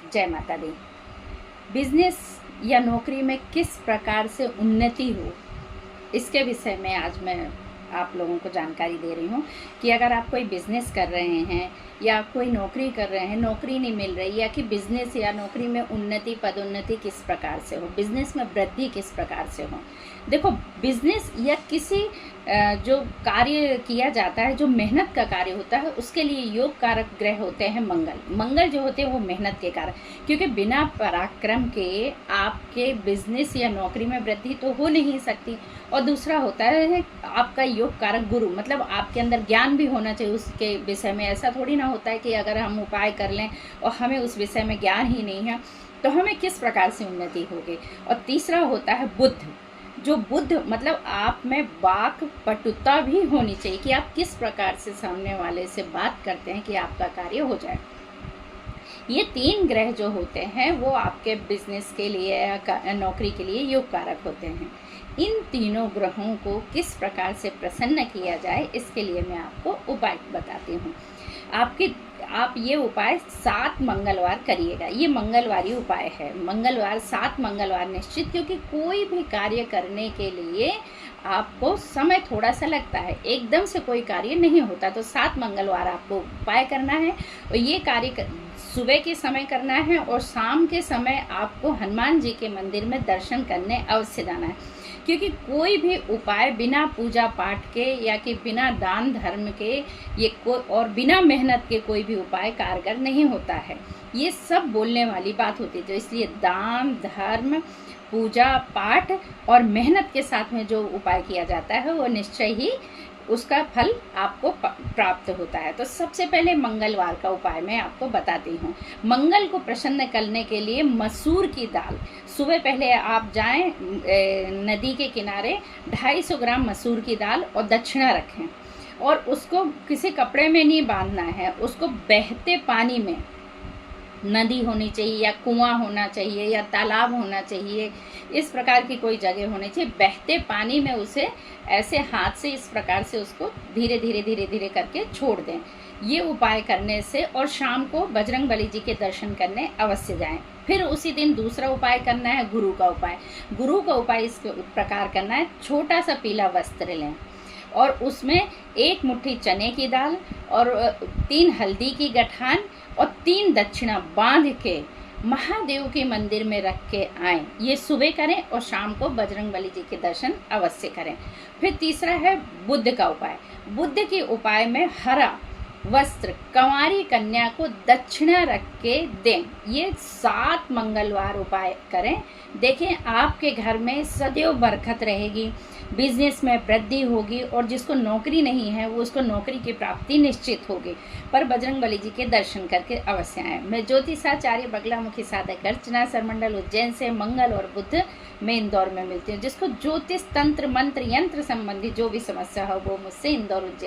जय माता दी। बिजनेस या नौकरी में किस प्रकार से उन्नति हो, इसके विषय में आज मैं आप लोगों को जानकारी दे रही हूँ कि अगर आप कोई बिजनेस कर रहे हैं या कोई नौकरी कर रहे हैं, नौकरी नहीं मिल रही, या कि बिजनेस या नौकरी में उन्नति पदोन्नति किस प्रकार से हो, बिजनेस में वृद्धि किस प्रकार से हो। देखो, बिजनेस या किसी जो कार्य किया जाता है, जो मेहनत का कार्य होता है, उसके लिए योग कारक ग्रह होते हैं मंगल जो होते हैं वो मेहनत के कारक, क्योंकि बिना पराक्रम के आपके बिजनेस या नौकरी में वृद्धि तो हो नहीं सकती। और दूसरा होता है आपका योग कारक गुरु, मतलब आपके अंदर ज्ञान भी होना चाहिए उसके विषय में। ऐसा थोड़ी ना होता है कि अगर हम उपाय कर लें और हमें उस विषय में ज्ञान ही नहीं है तो हमें किस प्रकार से उन्नति होगी। और तीसरा होता है बुद्ध, जो बुद्ध मतलब आप में वाक पटुता भी होनी चाहिए कि आप किस प्रकार से सामने वाले से बात करते हैं कि आपका कार्य हो जाए। ये तीन ग्रह जो होते हैं वो आपके बिजनेस के लिए या नौकरी के लिए योग कारक होते हैं। इन तीनों ग्रहों को किस प्रकार से प्रसन्न किया जाए, इसके लिए मैं आपको उपाय बताती हूँ। आप ये उपाय 7 मंगलवार करिएगा। ये मंगलवारी उपाय है, मंगलवार 7 मंगलवार निश्चित, क्योंकि कोई भी कार्य करने के लिए आपको समय थोड़ा सा लगता है, एकदम से कोई कार्य नहीं होता। तो 7 मंगलवार आपको उपाय करना है और ये कार्य सुबह के समय करना है और शाम के समय आपको हनुमान जी के मंदिर में दर्शन करने अवश्य जाना है, क्योंकि कोई भी उपाय बिना पूजा पाठ के या कि बिना दान धर्म के और बिना मेहनत के कोई भी उपाय कारगर नहीं होता है। ये सब बोलने वाली बात होती है। तो इसलिए दान धर्म पूजा पाठ और मेहनत के साथ में जो उपाय किया जाता है वो निश्चय ही उसका फल आपको प्राप्त होता है। तो सबसे पहले मंगलवार का उपाय मैं आपको बताती हूँ। मंगल को प्रसन्न करने के लिए मसूर की दाल, सुबह पहले आप जाएं नदी के किनारे, 250 ग्राम मसूर की दाल और दक्षिणा रखें, और उसको किसी कपड़े में नहीं बांधना है, उसको बहते पानी में, नदी होनी चाहिए या कुआं होना चाहिए या तालाब होना चाहिए, इस प्रकार की कोई जगह होनी चाहिए, बहते पानी में उसे ऐसे हाथ से इस प्रकार से उसको धीरे धीरे करके छोड़ दें। ये उपाय करने से, और शाम को बजरंग बली जी के दर्शन करने अवश्य जाएं। फिर उसी दिन दूसरा उपाय करना है गुरु का उपाय। गुरु का उपाय इस प्रकार करना है, छोटा सा पीला वस्त्र लें और उसमें 1 मुट्ठी चने की दाल और 3 हल्दी की गठान और 3 दक्षिणा बांध के महादेव के मंदिर में रख के आएं। ये सुबह करें और शाम को बजरंग बली जी के दर्शन अवश्य करें। फिर तीसरा है बुध का उपाय। बुध के उपाय में हरा वस्त्र कंवारी कन्या को दक्षिणा रख के दें। ये 7 मंगलवार उपाय करें, देखें आपके घर में सदैव बरकत रहेगी, बिजनेस में वृद्धि होगी, और जिसको नौकरी नहीं है वो उसको नौकरी की प्राप्ति निश्चित होगी। पर बजरंग बली जी के दर्शन करके अवश्य आए। मैं ज्योतिषाचार्य बगलामुखी साधक अर्चना सरमंडल उज्जैन से मंगल और बुध में इंदौर में मिलती हूँ। जिसको ज्योतिष तंत्र मंत्र यंत्र संबंधी जो भी समस्या हो वो मुझसे इंदौर उज्जैन